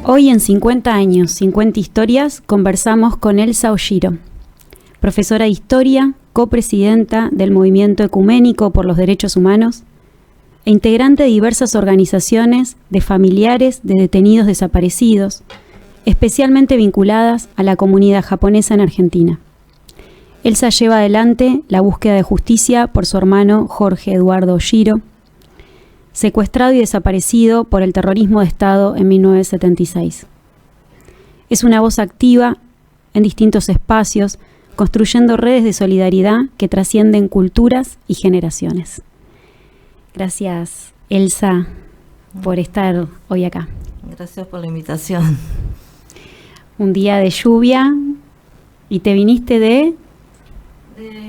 Hoy en 50 años, 50 historias, conversamos con Elsa Olliro, profesora de Historia, copresidenta del Movimiento Ecuménico por los Derechos Humanos e integrante de diversas organizaciones de familiares de detenidos desaparecidos, especialmente vinculadas a la comunidad japonesa en Argentina. Elsa lleva adelante la búsqueda de justicia por su hermano Jorge Eduardo Olliro, secuestrado y desaparecido por el terrorismo de Estado en 1976. Es una voz activa en distintos espacios, construyendo redes de solidaridad que trascienden culturas y generaciones. Gracias, Elsa, por estar hoy acá. Gracias por la invitación. Un día de lluvia y te viniste de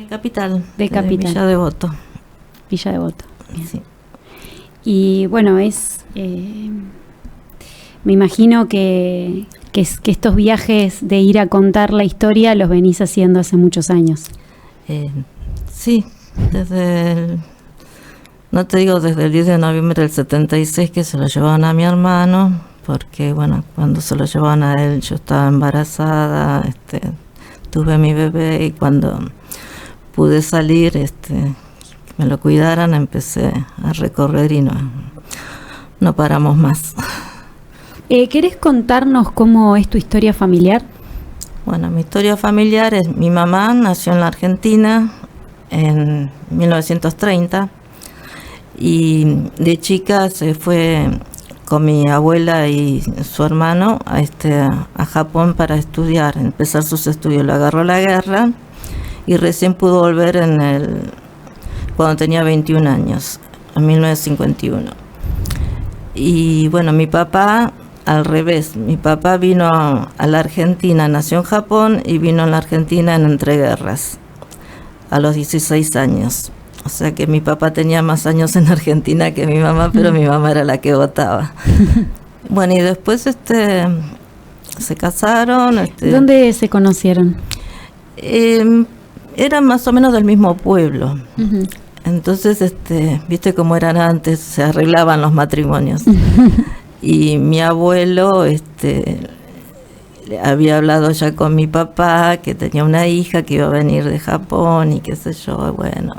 Capital. De Capital. Villa Devoto. Villa Devoto. Sí. Y bueno, me imagino que estos viajes de ir a contar la historia los venís haciendo hace muchos años. Sí, no te digo desde el 10 de noviembre del 76 que se lo llevaban a mi hermano, porque bueno, cuando se lo llevaban a él yo estaba embarazada, tuve a mi bebé y cuando pude salir, me lo cuidaran, empecé a recorrer y no paramos más. ¿Querés contarnos cómo es tu historia familiar? Bueno, mi historia familiar es: mi mamá nació en la Argentina en 1930 y de chica se fue con mi abuela y su hermano a Japón para estudiar, empezar sus estudios. Lo agarró la guerra y recién pudo volver cuando tenía 21 años, en 1951. Y bueno, mi papá, al revés, mi papá vino a la Argentina, nació en Japón y vino a la Argentina en entreguerras, a los 16 años. O sea que mi papá tenía más años en Argentina que mi mamá, pero mi mamá era la que votaba. Bueno, y después se casaron. ¿Dónde se conocieron? Eran más o menos del mismo pueblo. Uh-huh. Entonces, viste cómo eran antes, se arreglaban los matrimonios. Y mi abuelo había hablado ya con mi papá, que tenía una hija que iba a venir de Japón y qué sé yo. Bueno,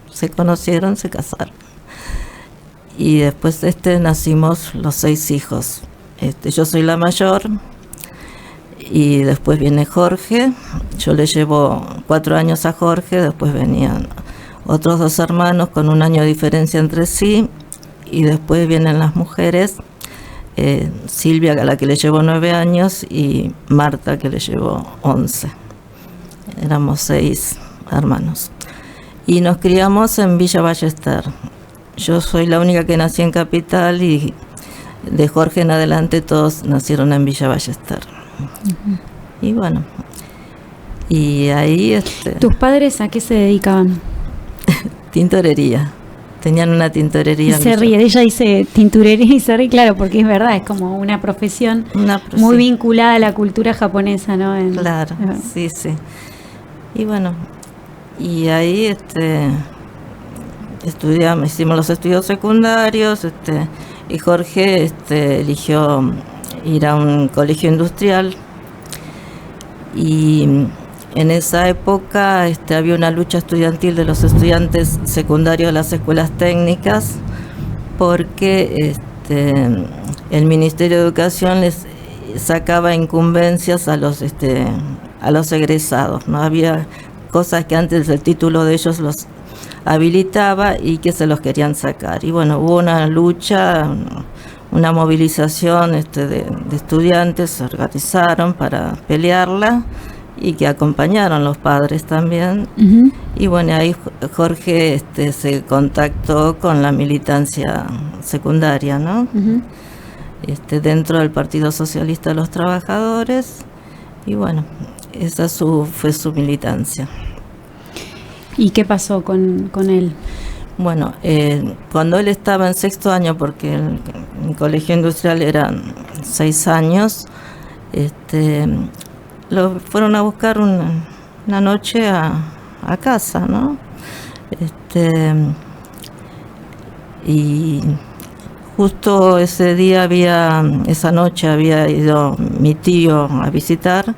se conocieron, se casaron. Y después nacimos los 6 hijos. Yo soy la mayor. Y después viene Jorge. Yo le llevo 4 años a Jorge. Después venían otros 2 hermanos con 1 año de diferencia entre sí. Y después vienen las mujeres. Silvia, a la que le llevo 9 años, y Marta, que le llevo 11. Éramos 6 hermanos. Y nos criamos en Villa Ballester. Yo soy la única que nací en Capital y de Jorge en adelante todos nacieron en Villa Ballester. Uh-huh. Y bueno, y ahí... ¿Tus padres a qué se dedicaban? Tintorería. Tenían una tintorería. Y se ríe, ella dice tintorería y se ríe, claro, porque es verdad, es como una profesión muy vinculada a la cultura japonesa, ¿no? Claro, sí. Y bueno, y ahí estudiamos, hicimos los estudios secundarios, y Jorge eligió ir a un colegio industrial. Y en esa época había una lucha estudiantil de los estudiantes secundarios de las escuelas técnicas, porque el Ministerio de Educación les sacaba incumbencias a los egresados, ¿no? Había cosas que antes el título de ellos los habilitaba y que se los querían sacar. Y bueno, hubo una lucha, una movilización de estudiantes, se organizaron para pelearla, y que acompañaron los padres también. Uh-huh. Y bueno, ahí Jorge se contactó con la militancia secundaria, ¿no? Uh-huh. dentro del Partido Socialista de los Trabajadores, y bueno, esa fue su militancia. ¿Y qué pasó con él? Bueno, cuando él estaba en 6º año, porque el colegio industrial eran 6 años, lo fueron a buscar una noche a casa, ¿no? Y justo ese día esa noche había ido mi tío a visitar,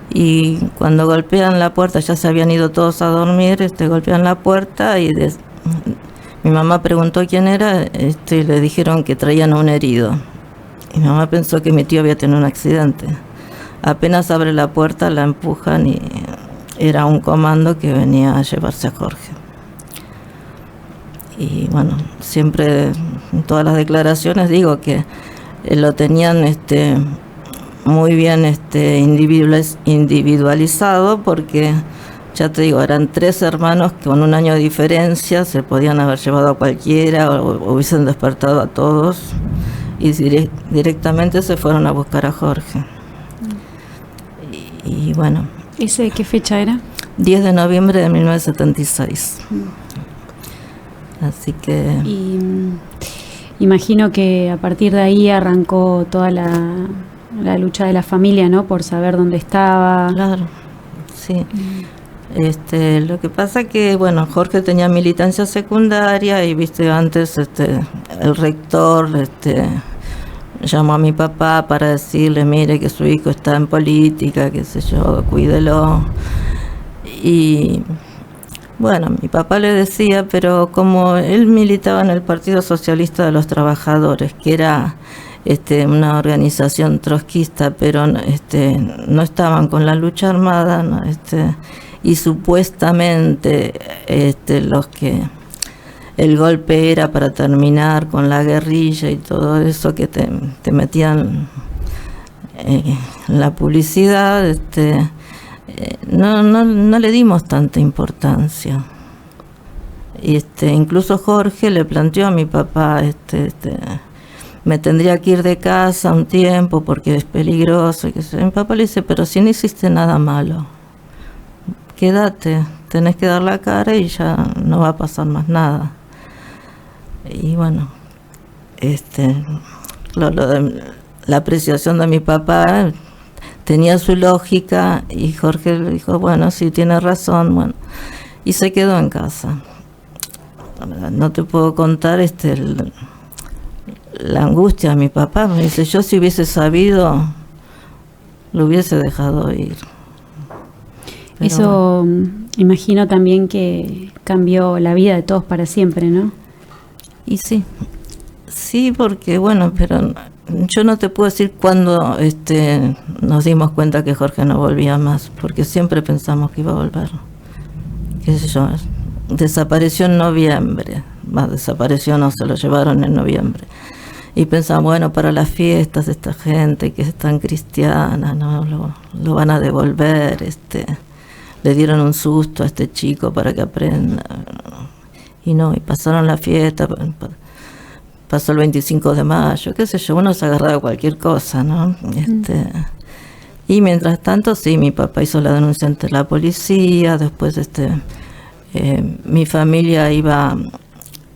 y cuando golpean la puerta, ya se habían ido todos a dormir, golpean la puerta y mi mamá preguntó quién era, y le dijeron que traían a un herido. Y mi mamá pensó que mi tío había tenido un accidente. Apenas abre la puerta, la empujan y era un comando que venía a llevarse a Jorge. Y bueno, siempre en todas las declaraciones digo que lo tenían muy bien individualizado, porque ya te digo, eran 3 hermanos que con un año de diferencia se podían haber llevado a cualquiera o hubiesen despertado a todos, y directamente se fueron a buscar a Jorge. Y bueno. ¿Ese de qué fecha era? 10 de noviembre de 1976. Así que... Y imagino que a partir de ahí arrancó toda la lucha de la familia, ¿no? Por saber dónde estaba. Claro, sí. Lo que pasa que, bueno, Jorge tenía militancia secundaria y, viste, antes el rector llamó a mi papá para decirle, mire que su hijo está en política, qué sé yo, cuídelo. Y bueno, mi papá le decía, pero como él militaba en el Partido Socialista de los Trabajadores, que era una organización trotskista, pero no estaban con la lucha armada, ¿no? Y supuestamente el golpe era para terminar con la guerrilla y todo eso que te metían en la publicidad, no le dimos tanta importancia. Incluso Jorge le planteó a mi papá, me tendría que ir de casa un tiempo porque es peligroso. Mi papá le dice, pero si no hiciste nada malo, quédate, tenés que dar la cara y ya no va a pasar más nada. Y bueno, la apreciación de mi papá tenía su lógica, y Jorge le dijo, bueno, sí, tiene razón, bueno, y se quedó en casa. No te puedo contar la angustia de mi papá. Me dice, yo si hubiese sabido, lo hubiese dejado ir. Pero eso bueno, imagino también que cambió la vida de todos para siempre, ¿no? Y sí, porque bueno, pero yo no te puedo decir cuándo nos dimos cuenta que Jorge no volvía más, porque siempre pensamos que iba a volver. Qué sé yo, desapareció en noviembre, desapareció, no, se lo llevaron en noviembre. Y pensamos, bueno, para las fiestas, esta gente que es tan cristiana, ¿no? Lo van a devolver, le dieron un susto a este chico para que aprenda. Y no, y pasaron la fiesta, pasó el 25 de mayo, qué sé yo, uno se agarraba a cualquier cosa, ¿no? Y mientras tanto, sí, mi papá hizo la denuncia ante la policía, después mi familia iba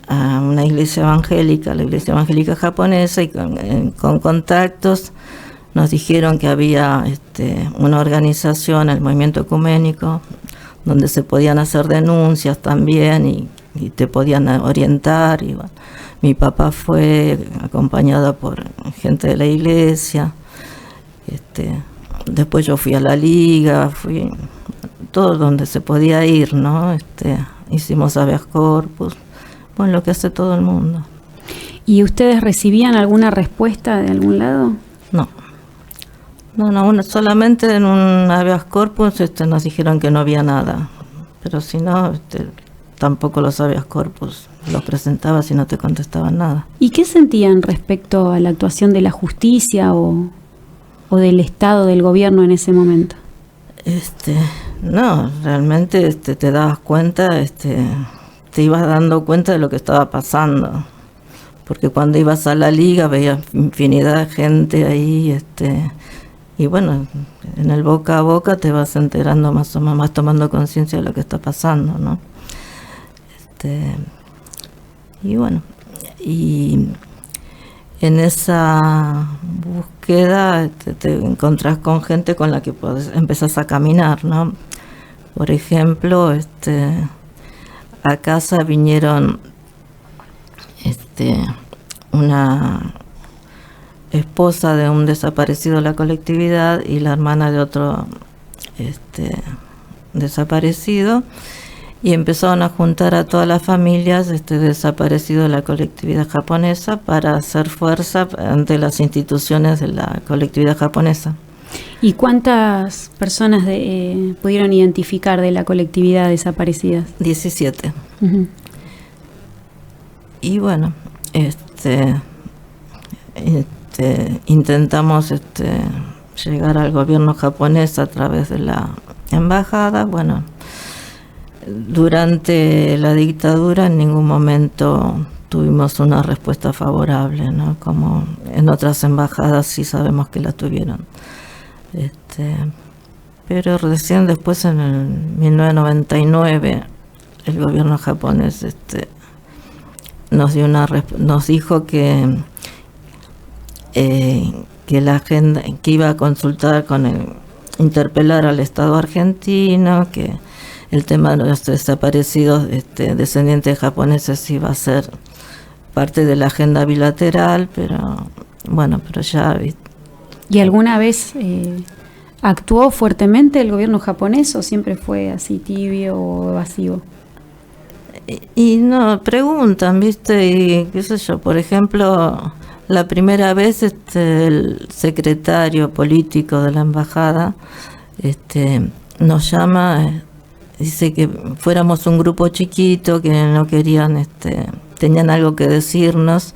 a una iglesia evangélica, la iglesia evangélica japonesa, y con contactos nos dijeron que había una organización, el movimiento ecuménico, donde se podían hacer denuncias también y te podían orientar. Y bueno, mi papá fue acompañado por gente de la iglesia. Después yo fui a la liga, fui todo donde se podía ir, ¿no? Hicimos habeas corpus, bueno, lo que hace todo el mundo. ¿Y ustedes recibían alguna respuesta de algún lado? No, solamente en un habeas corpus nos dijeron que no había nada, pero si no, tampoco los habeas corpus los presentabas y no te contestaban nada. ¿Y qué sentían respecto a la actuación de la justicia o del Estado, del gobierno en ese momento? No, realmente te dabas cuenta, te ibas dando cuenta de lo que estaba pasando, porque cuando ibas a la liga veías infinidad de gente ahí, y bueno, en el boca a boca te vas enterando más o menos, más tomando conciencia de lo que está pasando, ¿no? Y bueno, y en esa búsqueda te encontrás con gente con la que empezás a caminar, ¿no? Por ejemplo, a casa vinieron una esposa de un desaparecido de la colectividad y la hermana de otro desaparecido, y empezaron a juntar a todas las familias desaparecidos de la colectividad japonesa para hacer fuerza ante las instituciones de la colectividad japonesa. ¿Y cuántas personas pudieron identificar de la colectividad desaparecidas? 17. Uh-huh. Y bueno, intentamos llegar al gobierno japonés a través de la embajada. Bueno, durante la dictadura en ningún momento tuvimos una respuesta favorable, ¿no? Como en otras embajadas sí sabemos que la tuvieron. Pero recién después, en el 1999, el gobierno japonés nos dijo que la agenda, que iba a consultar interpelar al Estado argentino, que el tema de los desaparecidos descendientes japoneses iba a ser parte de la agenda bilateral, pero ya... ¿Y alguna vez actuó fuertemente el gobierno japonés o siempre fue así tibio o evasivo? Y no, preguntan, ¿viste? Y qué sé yo, por ejemplo, la primera vez el secretario político de la embajada nos llama, dice que fuéramos un grupo chiquito, que no querían, tenían algo que decirnos,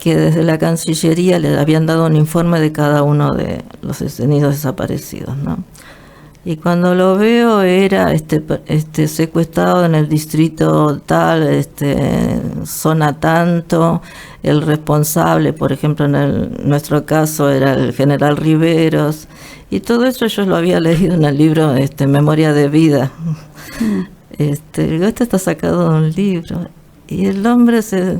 que desde la Cancillería le habían dado un informe de cada uno de los detenidos desaparecidos, ¿no? Y cuando lo veo era secuestrado en el distrito tal, zona tanto, el responsable, por ejemplo, en nuestro caso era el general Riveros, y todo eso yo lo había leído en el libro Memoria de Vida. Esto está sacado de un libro, y el hombre se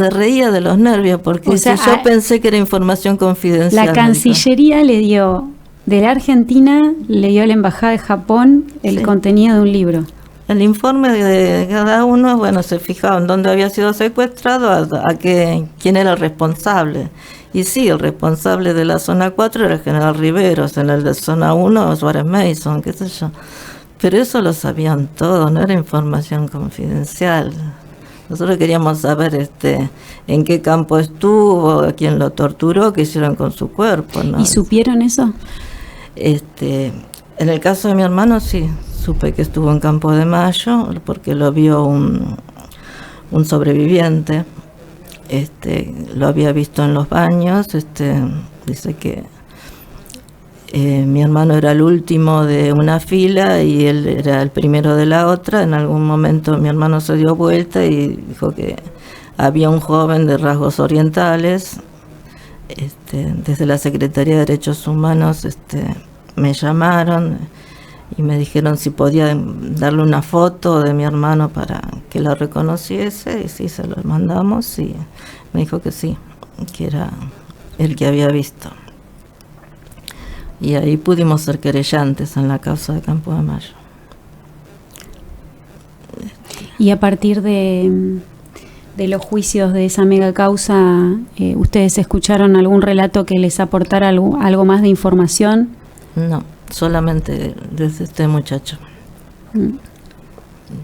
reía de los nervios, porque yo pensé que era información confidencial. La Cancillería le dio... De la Argentina le dio a la Embajada de Japón el contenido de un libro. El informe de cada uno, se fijaba en dónde había sido secuestrado, quién era el responsable. Y sí, el responsable de la zona 4 era el general Riveros, en el de zona 1 Suárez Mason, qué sé yo. Pero eso lo sabían todos, no era información confidencial. Nosotros queríamos saber en qué campo estuvo, a quién lo torturó, qué hicieron con su cuerpo, ¿no? ¿Y supieron eso? En el caso de mi hermano sí, supe que estuvo en Campo de Mayo, porque lo vio un sobreviviente, lo había visto en los baños, dice que mi hermano era el último de una fila y él era el primero de la otra. En algún momento mi hermano se dio vuelta y dijo que había un joven de rasgos orientales. Desde la Secretaría de Derechos Humanos me llamaron y me dijeron si podía darle una foto de mi hermano para que la reconociese, y sí, se lo mandamos y me dijo que sí, que era el que había visto. Y ahí pudimos ser querellantes en la causa de Campo de Mayo. Y a partir de los juicios de esa mega causa, ¿ustedes escucharon algún relato que les aportara algo más de información? No, solamente desde este muchacho.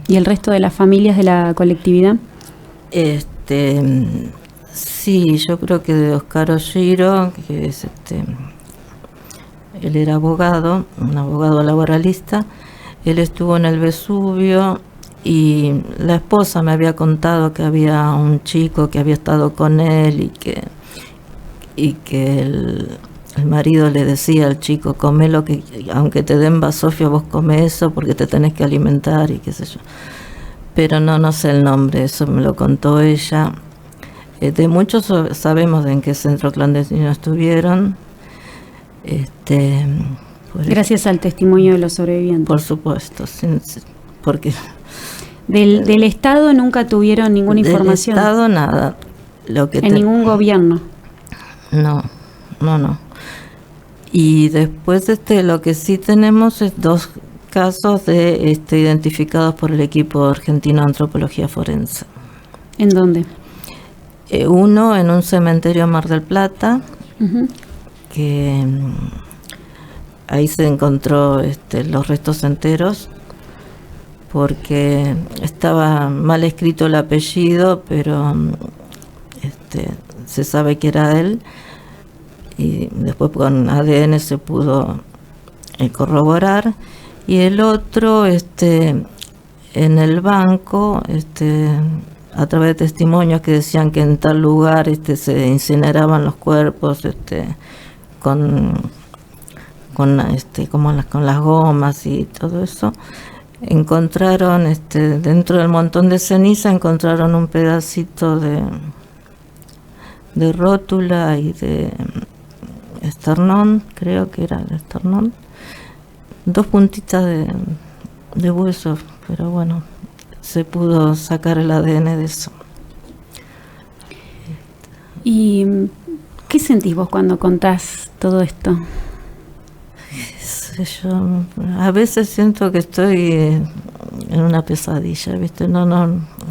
¿Y el resto de las familias de la colectividad? Sí, yo creo que de Oscar Oshiro, que es él era abogado, un abogado laboralista. Él estuvo en el Vesubio y la esposa me había contado que había un chico que había estado con él y que el marido le decía al chico: come lo que, aunque te den basofia, vos come eso porque te tenés que alimentar y qué sé yo. Pero no sé el nombre, eso me lo contó ella. De muchos sabemos en qué centro clandestino estuvieron. Gracias al testimonio de los sobrevivientes. Por supuesto, porque del Estado nunca tuvieron ninguna información. Del Estado nada. En ningún gobierno. No. Y después lo que sí tenemos es 2 casos de identificados por el equipo argentino de antropología forense. ¿En dónde? Uno en un cementerio en Mar del Plata, que ahí se encontró los restos enteros, porque estaba mal escrito el apellido, pero se sabe que era él, y después con ADN se pudo corroborar. Y el otro en el banco, a través de testimonios que decían que en tal lugar se incineraban los cuerpos con las gomas y todo eso. Encontraron dentro del montón de ceniza, encontraron un pedacito de rótula y de esternón, creo que era de esternón, 2 puntitas de hueso, pero bueno, se pudo sacar el ADN de eso. ¿Y qué sentís vos cuando contás todo esto? Yo a veces siento que estoy en una pesadilla, ¿viste? No,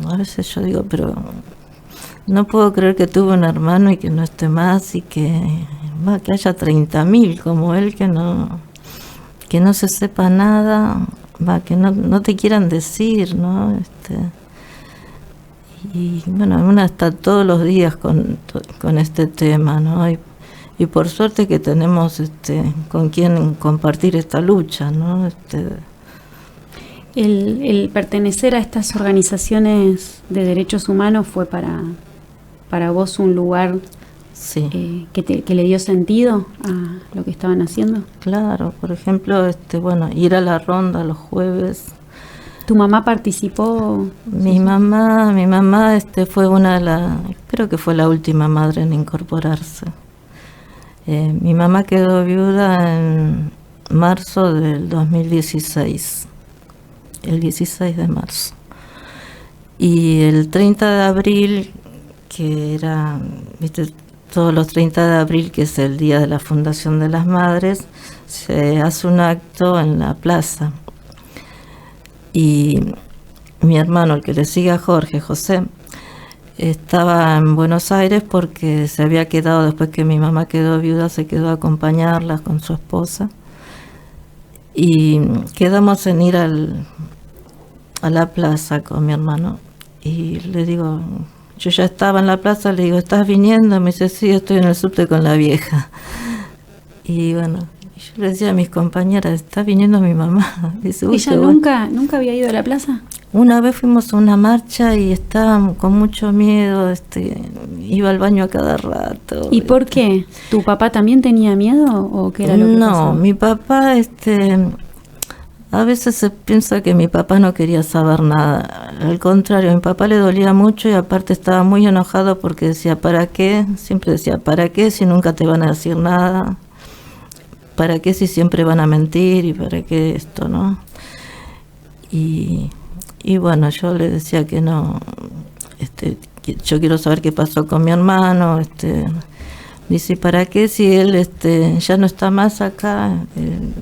a veces yo digo, pero no puedo creer que tuve un hermano y que no esté más, y que haya 30.000 como él, que no se sepa nada, que no te quieran decir, ¿no? Y bueno, una está todos los días con este tema, ¿no? Y por suerte que tenemos con quien compartir esta lucha, ¿no? El pertenecer a estas organizaciones de derechos humanos fue para vos un lugar, sí, que le dio sentido a lo que estaban haciendo. Claro, por ejemplo, ir a la ronda los jueves. ¿Tu mamá participó? Mi mamá fue creo que fue la última madre en incorporarse. Mi mamá quedó viuda en marzo del 2016, el 16 de marzo. Y el 30 de abril, que era, ¿viste? Todos los 30 de abril, que es el día de la Fundación de las Madres, se hace un acto en la plaza. Y mi hermano, el que le sigue a José, estaba en Buenos Aires porque se había quedado, después que mi mamá quedó viuda, se quedó a acompañarla con su esposa. Y quedamos en ir a la plaza con mi hermano. Y le digo, yo ya estaba en la plaza, le digo, ¿estás viniendo? Me dice, sí, estoy en el subte con la vieja. Y bueno, yo le decía a mis compañeras, ¿está viniendo mi mamá? Dice, ¿ella nunca había ido a la plaza? Una vez fuimos a una marcha y estaba con mucho miedo, iba al baño a cada rato. ¿Y por qué? ¿Tu papá también tenía miedo o qué era lo que pasaba? No, mi papá, a veces se piensa que mi papá no quería saber nada. Al contrario, a mi papá le dolía mucho y aparte estaba muy enojado porque decía, ¿para qué? Siempre decía, ¿para qué si nunca te van a decir nada? ¿Para qué si siempre van a mentir? ¿Y para qué esto, no? Y bueno, yo le decía que no, que yo quiero saber qué pasó con mi hermano. Dice, ¿para qué si él ya no está más acá?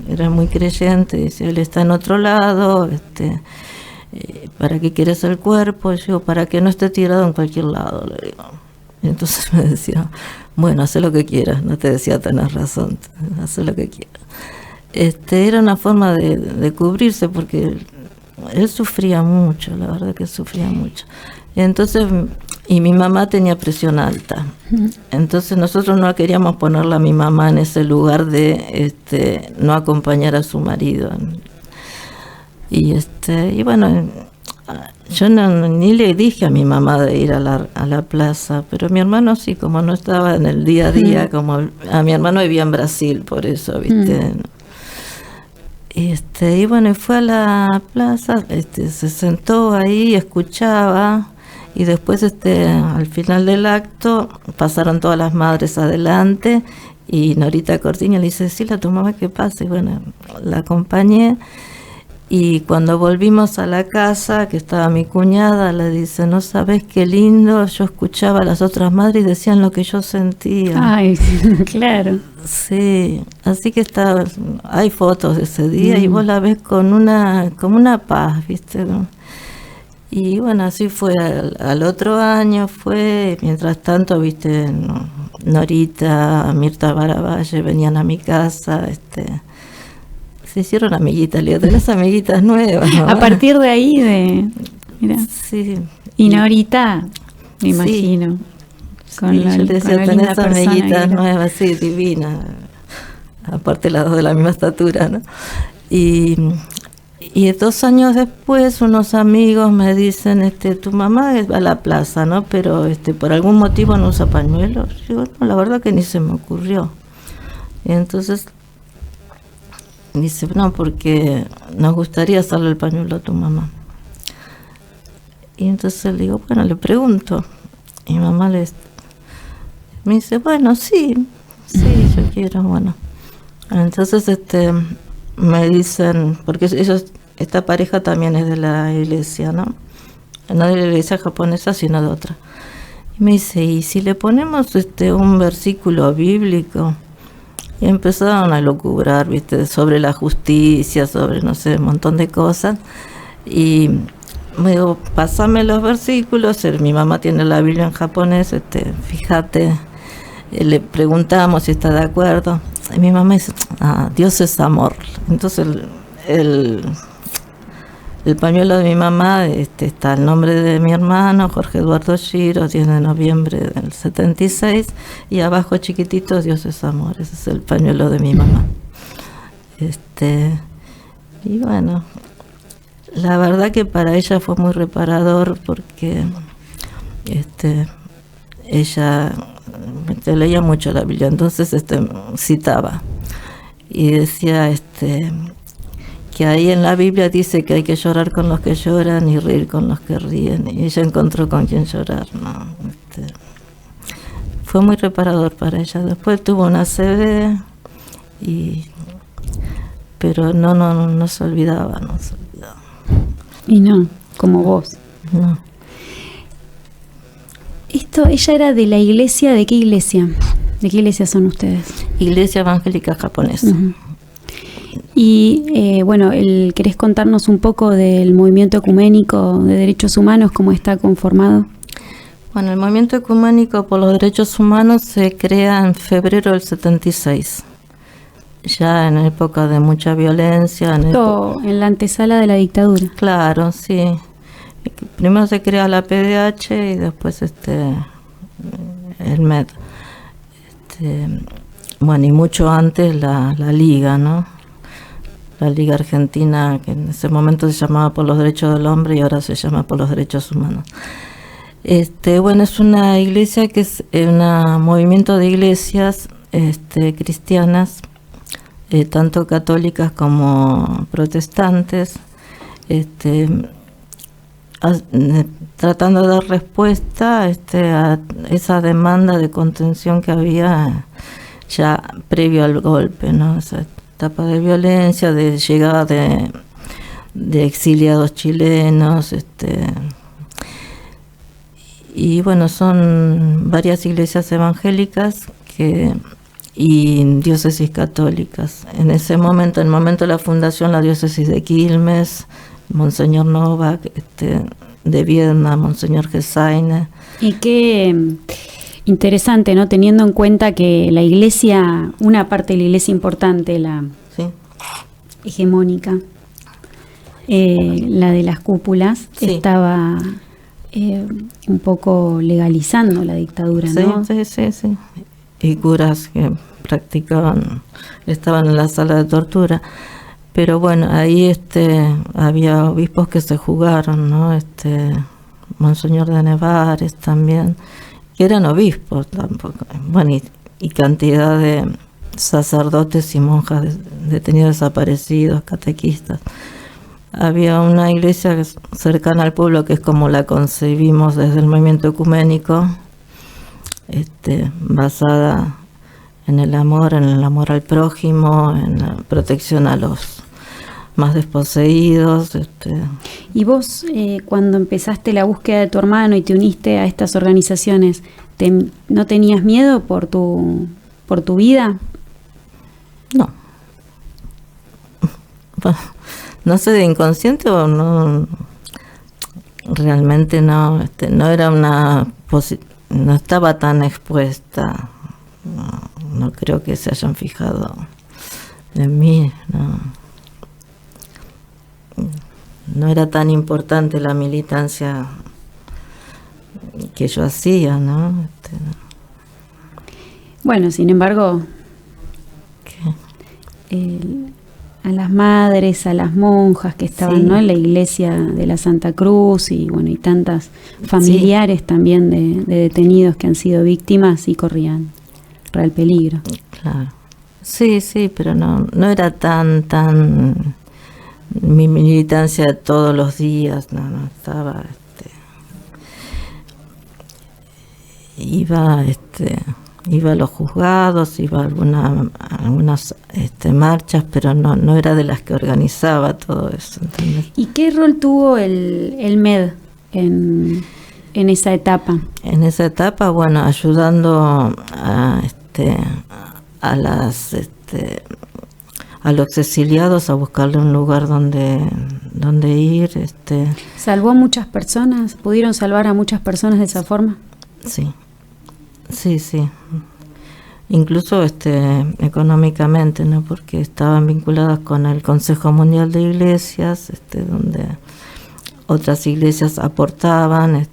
Era muy creyente, dice, él está en otro lado, ¿para qué quieres el cuerpo? Yo digo, para que no esté tirado en cualquier lado, le digo. Y entonces me decía, bueno, haz lo que quieras, no te decía, tenés razón, haz lo que quieras. Era una forma de cubrirse porque él sufría mucho, la verdad que sufría mucho. Entonces, y mi mamá tenía presión alta. Entonces nosotros no queríamos ponerla a mi mamá en ese lugar de no acompañar a su marido. Y bueno, yo ni le dije a mi mamá de ir a la plaza, pero mi hermano sí, como no estaba en el día a día, como a mi hermano vivía en Brasil, por eso, ¿viste? Y bueno, fue a la plaza, se sentó ahí, escuchaba, Y después al final del acto pasaron todas las madres adelante y Norita Cortiño le dice, decile a tu mamá que pase. Y bueno, la acompañé. Y cuando volvimos a la casa, que estaba mi cuñada, le dice, no sabes qué lindo, yo escuchaba a las otras madres y decían lo que yo sentía. Ay, claro. Sí, así que hay fotos de ese día y vos la ves como una paz, ¿viste? Y bueno, así fue al otro año, mientras tanto, ¿viste? Norita, Mirta Baravalle venían a mi casa, se hicieron amiguitas, le digo, tenés amiguitas nuevas, ¿no? A partir de ahí, mira. Sí. Y Norita, me imagino. Sí, yo le decía, tenés amiguitas nuevas, sí, divina. Aparte las dos de la misma estatura, ¿no? Y 2 años después, unos amigos me dicen, tu mamá va a la plaza, ¿no? Pero por algún motivo no usa pañuelos. Yo, no, la verdad que ni se me ocurrió. Y entonces dice, no, porque nos gustaría hacerle el pañuelo a tu mamá. Y entonces le digo, bueno, le pregunto. Y mi mamá me dice, bueno, sí, yo quiero, bueno. Entonces me dicen, porque esta pareja también es de la iglesia, ¿no? No de la iglesia japonesa, sino de otra. Y me dice, ¿y si le ponemos un versículo bíblico? Y empezaron a lucubrar, ¿viste? Sobre la justicia, sobre, no sé, un montón de cosas. Y me digo, pásame los versículos. Mi mamá tiene la Biblia en japonés, fíjate. Le preguntamos si está de acuerdo. Y mi mamá dice, Dios es amor. Entonces el pañuelo de mi mamá está el nombre de mi hermano, Jorge Eduardo Shiro, 10 de noviembre del 76, y abajo chiquitito, Dios es amor. Ese es el pañuelo de mi mamá. Y bueno, la verdad que para ella fue muy reparador porque ella leía mucho la Biblia, entonces citaba y decía que ahí en la Biblia dice que hay que llorar con los que lloran y reír con los que ríen, y ella encontró con quién llorar, ¿no? Fue muy reparador para ella. Después tuvo una ACV pero no se olvidaba. Y no, como vos. No. Ella era de la iglesia, ¿de qué iglesia? ¿De qué iglesia son ustedes? Iglesia Evangélica Japonesa. Uh-huh. Y bueno, ¿querés contarnos un poco del movimiento ecuménico de derechos humanos, cómo está conformado? Bueno, el movimiento ecuménico por los derechos humanos se crea en febrero del 76, ya en época de mucha violencia. En la antesala de la dictadura. Claro, sí. Primero se crea la PDH y después el MED. Bueno, y mucho antes la Liga, ¿no? La Liga Argentina, que en ese momento se llamaba por los derechos del hombre y ahora se llama por los derechos humanos. Bueno, es una iglesia que es un movimiento de iglesias cristianas, tanto católicas como protestantes, tratando de dar respuesta a esa demanda de contención que había ya previo al golpe, ¿no? Esa etapa de violencia, de llegada de exiliados chilenos, y bueno, son varias iglesias evangélicas y diócesis católicas. En ese momento, en el momento de la fundación, la diócesis de Quilmes, Monseñor Novak, de Viedma, Monseñor Gesaine. Y qué interesante, ¿no? Teniendo en cuenta que la iglesia, una parte de la iglesia importante, la hegemónica, la de las cúpulas, estaba un poco legalizando la dictadura, ¿no? Sí. Y curas que estaban en la sala de tortura. Pero bueno, ahí había obispos que se jugaron, ¿no? Monseñor de Nevares también, que eran obispos tampoco. Bueno, y cantidad de sacerdotes y monjas detenidos desaparecidos, catequistas. había una iglesia cercana al pueblo que es como la concebimos desde el movimiento ecuménico, basada en el amor al prójimo, en la protección a los más desposeídos. ¿Y vos, cuando empezaste la búsqueda de tu hermano y te uniste a estas organizaciones, no tenías miedo por tu vida? No. No sé, de inconsciente o no. Realmente no. No era no estaba tan expuesta. No creo que se hayan fijado en mí. No era tan importante la militancia que yo hacía, ¿no? Bueno, sin embargo, a las madres, a las monjas que estaban, sí, ¿no?, en la iglesia de la Santa Cruz y bueno, y tantas familiares, sí, también de detenidos que han sido víctimas y corrían real peligro. Claro. Sí, pero no era tan mi militancia todos los días, no estaba, iba a los juzgados, iba a algunas marchas, pero no era de las que organizaba todo eso, ¿entendés? ¿Y qué rol tuvo el MED en esa etapa? En esa etapa, bueno, ayudando a los exiliados a buscarle un lugar donde ir. ¿Salvó a muchas personas? ¿Pudieron salvar a muchas personas de esa forma? Sí. Incluso económicamente, ¿no? Porque estaban vinculadas con el Consejo Mundial de Iglesias, donde otras iglesias aportaban.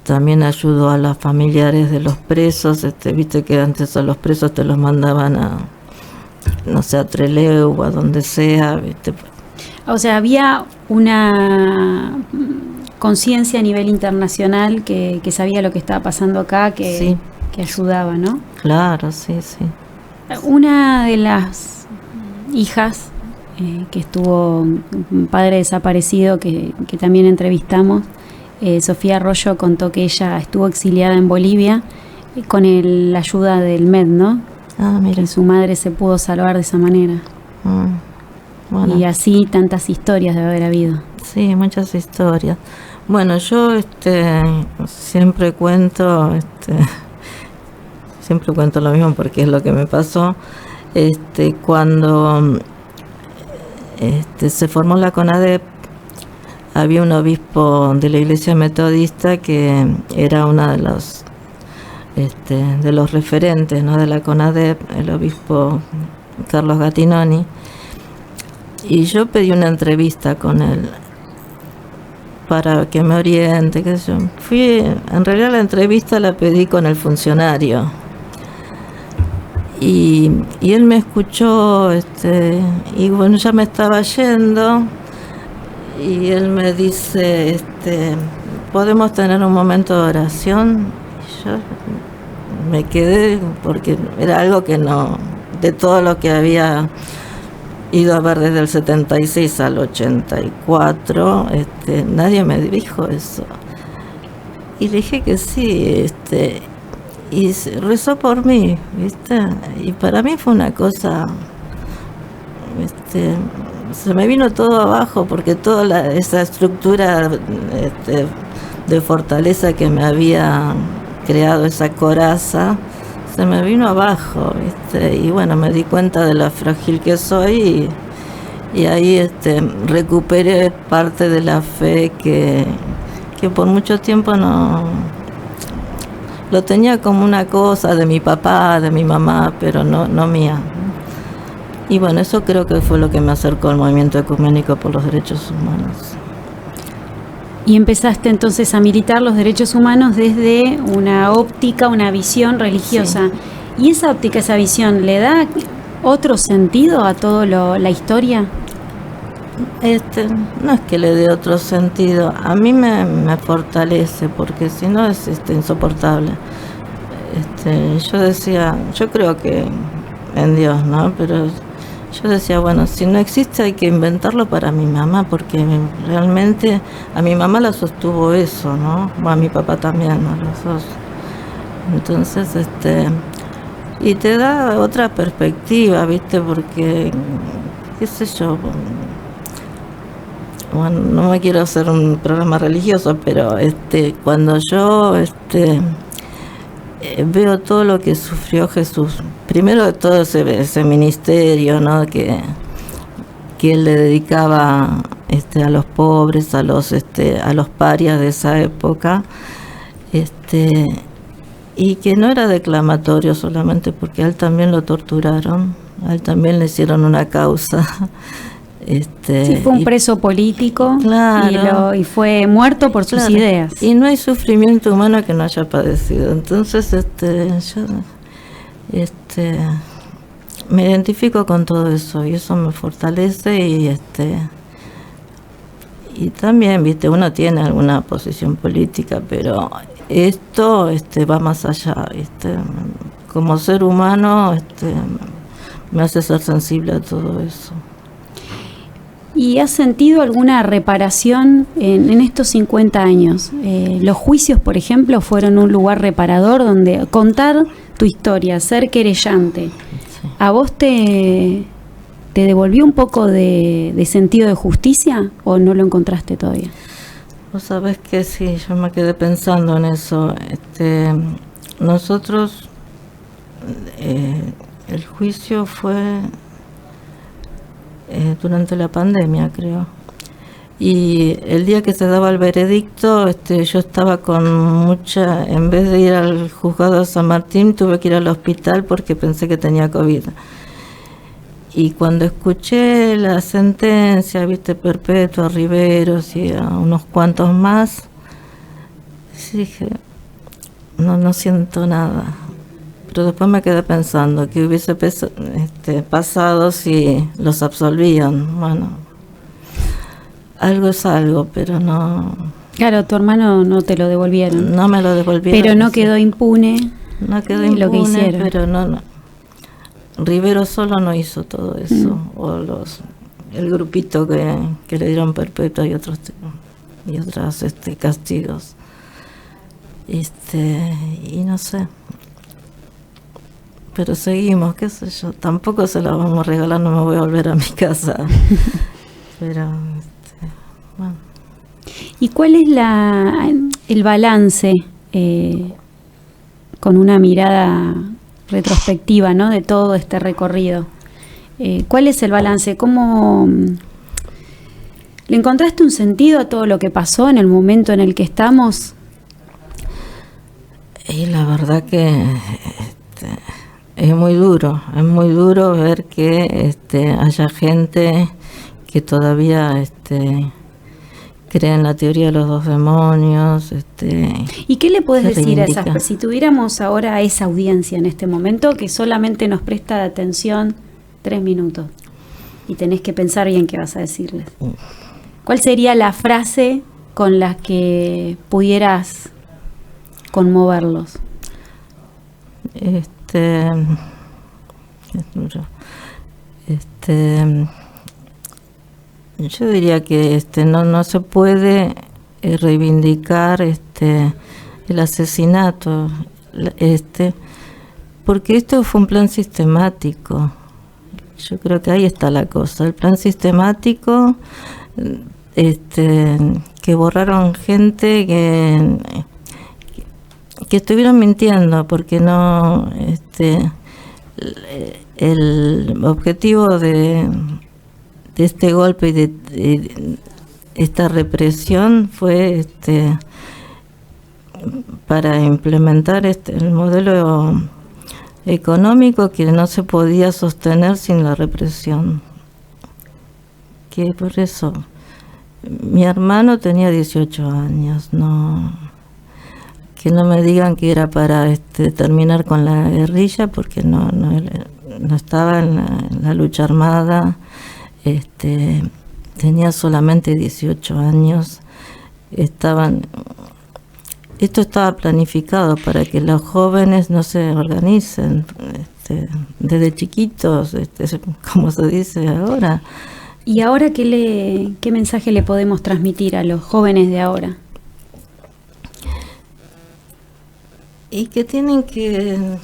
También ayudó a los familiares de los presos. Viste que antes a los presos te los mandaban a Trelew o a donde sea, ¿viste? O sea, había una conciencia a nivel internacional que sabía lo que estaba pasando acá, que ayudaba, ¿no? Claro, sí. Una de las hijas que estuvo, un padre desaparecido que también entrevistamos, Sofía Arroyo, contó que ella estuvo exiliada en Bolivia con la ayuda del MED, ¿no? Ah, mira. Y su madre se pudo salvar de esa manera. Bueno. Y así tantas historias debe haber habido. Sí, muchas historias. Bueno, yo siempre cuento lo mismo porque es lo que me pasó. Cuando se formó la CONADEP, había un obispo de la Iglesia Metodista que era uno de los referentes, ¿no?, de la CONADEP, el obispo Carlos Gattinoni, y yo pedí una entrevista con él para que me oriente, qué sé yo. En realidad la entrevista la pedí con el funcionario y él me escuchó, y bueno, ya me estaba yendo y él me dice, ¿podemos tener un momento de oración? Y yo me quedé porque era algo que no, de todo lo que había ido a ver desde el 76 al 84, nadie me dijo eso. Y le dije que sí, y rezó por mí, ¿viste? Y para mí fue una cosa, se me vino todo abajo porque toda esa estructura de fortaleza que me había creado, esa coraza, se me vino abajo, ¿viste? Y bueno, me di cuenta de la frágil que soy y ahí recuperé parte de la fe que por mucho tiempo no lo tenía como una cosa de mi papá, de mi mamá, pero no mía. Y bueno, eso creo que fue lo que me acercó al movimiento ecuménico por los derechos humanos. Y empezaste entonces a militar los derechos humanos desde una óptica, una visión religiosa. Sí. ¿Y esa óptica, esa visión, le da otro sentido a toda la historia? No es que le dé otro sentido, a mí me fortalece, porque si no es insoportable. Yo decía, yo creo que en Dios, ¿no? Pero yo decía, bueno, si no existe hay que inventarlo para mi mamá, porque realmente a mi mamá la sostuvo eso, ¿no? Bueno, a mi papá también, a los dos. Entonces, y te da otra perspectiva, ¿viste? Porque, qué sé yo, bueno, no me quiero hacer un programa religioso, pero cuando yo veo todo lo que sufrió Jesús, primero todo ese ministerio, ¿no? que él le dedicaba a los pobres, a los parias de esa época, y que no era declamatorio solamente, porque a él también lo torturaron, a él también le hicieron una causa. Sí, fue un preso político, claro, y fue muerto por sus ideas. Y no hay sufrimiento humano que no haya padecido. Entonces, yo me identifico con todo eso y eso me fortalece y también, viste, uno tiene alguna posición política, pero esto va más allá, como ser humano, me hace ser sensible a todo eso. ¿Y has sentido alguna reparación en estos 50 años? Los juicios, por ejemplo, fueron un lugar reparador donde contar tu historia, ser querellante, sí. ¿A vos te devolvió un poco de sentido de justicia o no lo encontraste todavía? Vos sabés que sí, yo me quedé pensando en eso. Nosotros, el juicio fue durante la pandemia, creo. Y el día que se daba el veredicto, yo estaba con mucha... En vez de ir al juzgado de San Martín, tuve que ir al hospital porque pensé que tenía COVID. Y cuando escuché la sentencia, viste, perpetua, Riveros y a unos cuantos más, dije, no siento nada. Pero después me quedé pensando que hubiese pasado si los absolvían. Bueno, algo es algo, pero no... Claro, tu hermano no te lo devolvieron. No me lo devolvieron. Pero no quedó impune. No quedó impune, lo que hicieron. Pero no. Rivero solo no hizo todo eso. O el grupito que le dieron perpetua y otros castigos. Y no sé. Pero seguimos, qué sé yo, tampoco se la vamos a regalar, no me voy a volver a mi casa. Pero, bueno. ¿Y cuál es el balance, con una mirada retrospectiva, ¿no?, de todo este recorrido? ¿Cuál es el balance? ¿Cómo le encontraste un sentido a todo lo que pasó en el momento en el que estamos? Y la verdad que... es muy duro ver que haya gente que todavía cree en la teoría de los dos demonios. ¿Y qué le puedes decir a esas personas? Si tuviéramos ahora a esa audiencia en este momento que solamente nos presta atención 3 minutos y tenés que pensar bien qué vas a decirles. ¿Cuál sería la frase con la que pudieras conmoverlos? Es duro. Yo diría que no se puede reivindicar el asesinato, porque esto fue un plan sistemático. Yo creo que ahí está la cosa, el plan sistemático, que borraron gente que estuvieron mintiendo, porque no el objetivo de este golpe y de esta represión fue para implementar el modelo económico que no se podía sostener sin la represión. Que por eso mi hermano tenía 18 años, que no me digan que era para terminar con la guerrilla, porque no estaba en la lucha armada, tenía solamente 18 años, esto estaba planificado para que los jóvenes no se organicen, desde chiquitos, como se dice ahora. ¿Y ahora qué mensaje le podemos transmitir a los jóvenes de ahora? Y que tienen que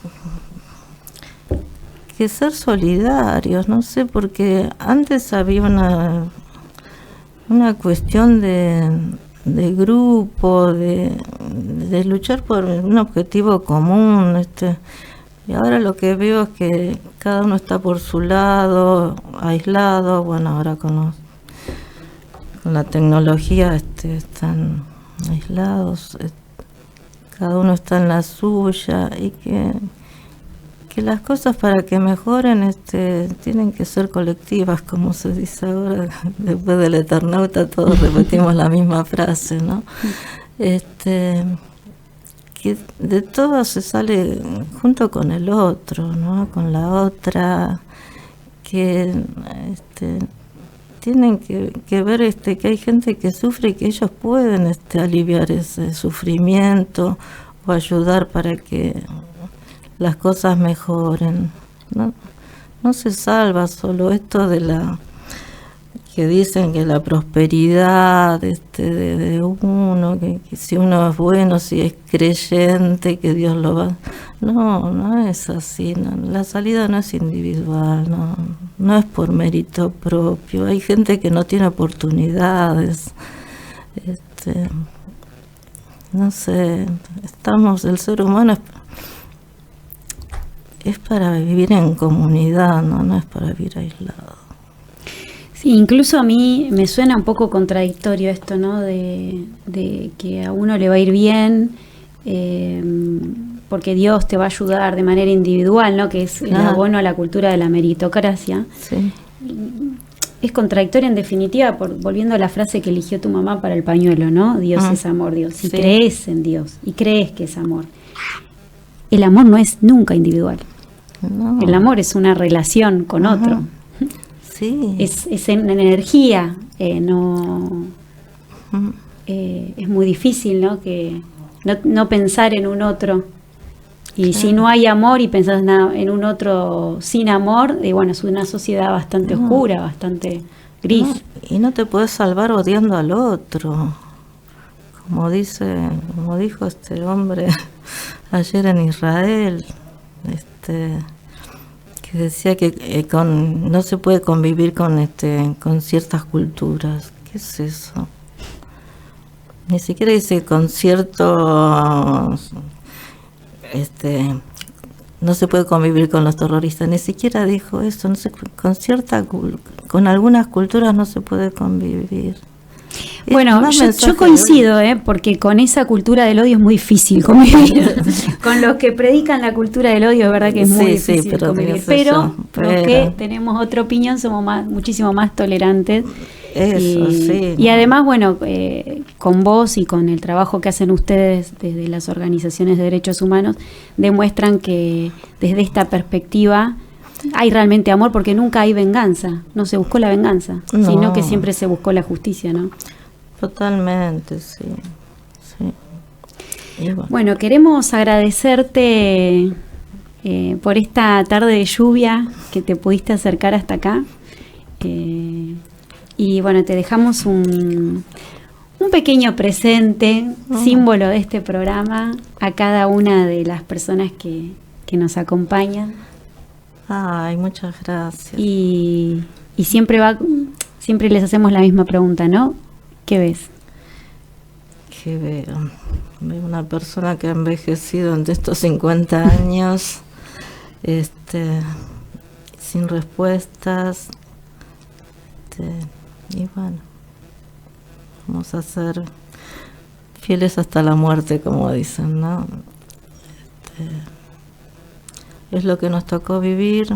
ser solidarios, no sé, porque antes había una cuestión de grupo, de luchar por un objetivo común, y ahora lo que veo es que cada uno está por su lado, aislado. Bueno, ahora con la tecnología están aislados, cada uno está en la suya, y que las cosas para que mejoren tienen que ser colectivas, como se dice ahora. Después del Eternauta todos repetimos la misma frase, ¿no? Que de todo se sale junto con el otro, ¿no? Con la otra, que tienen que ver que hay gente que sufre y que ellos pueden aliviar ese sufrimiento o ayudar para que las cosas mejoren. No se salva solo esto que dicen que la prosperidad de uno, que si uno es bueno, si es creyente, que Dios lo va. No es así. La salida no es individual, no es por mérito propio. Hay gente que no tiene oportunidades. No sé, el ser humano es para vivir en comunidad, no es para vivir aislado. Sí, incluso a mí me suena un poco contradictorio esto, ¿no? De que a uno le va a ir bien porque Dios te va a ayudar de manera individual, ¿no? Que es el abono a la cultura de la meritocracia. Sí. Es contradictorio en definitiva, volviendo a la frase que eligió tu mamá para el pañuelo, ¿no? Dios es amor, Dios. Si crees en Dios y crees que es amor, el amor no es nunca individual. No. El amor es una relación con otro. Sí. Es en energía, es muy difícil, ¿no? Que no pensar en un otro. Y si no hay amor y pensás en un otro sin amor, bueno, es una sociedad bastante oscura, bastante gris. Y no te puedes salvar odiando al otro. Como dijo este hombre ayer en Israel, que decía que no se puede convivir con ciertas culturas. ¿Qué es eso? Ni siquiera dice con ciertos no se puede convivir con los terroristas, ni siquiera dijo eso. No sé, con algunas culturas no se puede convivir. Bueno, yo coincido, porque con esa cultura del odio es muy difícil convivir. Con los que predican la cultura del odio es verdad que es muy difícil convivir. Pero los que tenemos otra opinión somos muchísimo más tolerantes. Y además, bueno, con vos y con el trabajo que hacen ustedes desde las organizaciones de derechos humanos, demuestran que desde esta perspectiva hay realmente amor, porque nunca hay venganza, no se buscó la venganza, sino que siempre se buscó la justicia, ¿no? Totalmente, sí. Bueno, queremos agradecerte por esta tarde de lluvia que te pudiste acercar hasta acá. Y bueno, te dejamos un pequeño presente, símbolo de este programa, a cada una de las personas que nos acompañan. Ay, muchas gracias. Y siempre les hacemos la misma pregunta, ¿no? ¿Qué ves? ¿Qué veo? Veo una persona que ha envejecido entre estos 50 años, sin respuestas, y bueno, vamos a ser fieles hasta la muerte, como dicen, ¿no? Es lo que nos tocó vivir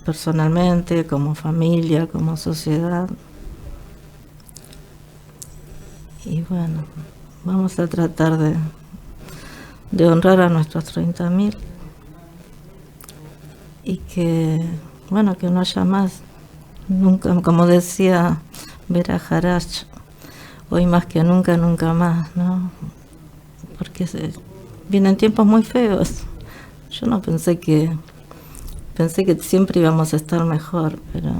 personalmente, como familia, como sociedad. Y bueno, vamos a tratar de honrar a nuestros 30.000 y que no haya más. Nunca, como decía Vera Harach, hoy más que nunca, nunca más, ¿no? Porque vienen tiempos muy feos. yo no pensé que siempre íbamos a estar mejor, pero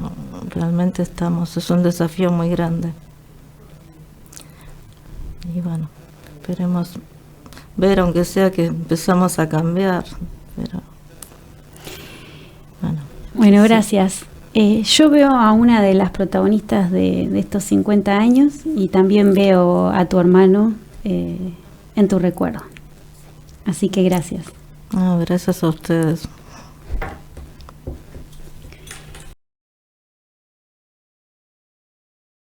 realmente estamos, es un desafío muy grande. Y bueno, esperemos ver, aunque sea que empezamos a cambiar, pero bueno. Bueno, sí. gracias. Yo veo a una de las protagonistas de estos 50 años y también veo a tu hermano en tu recuerdo. Así que gracias. Gracias a ustedes.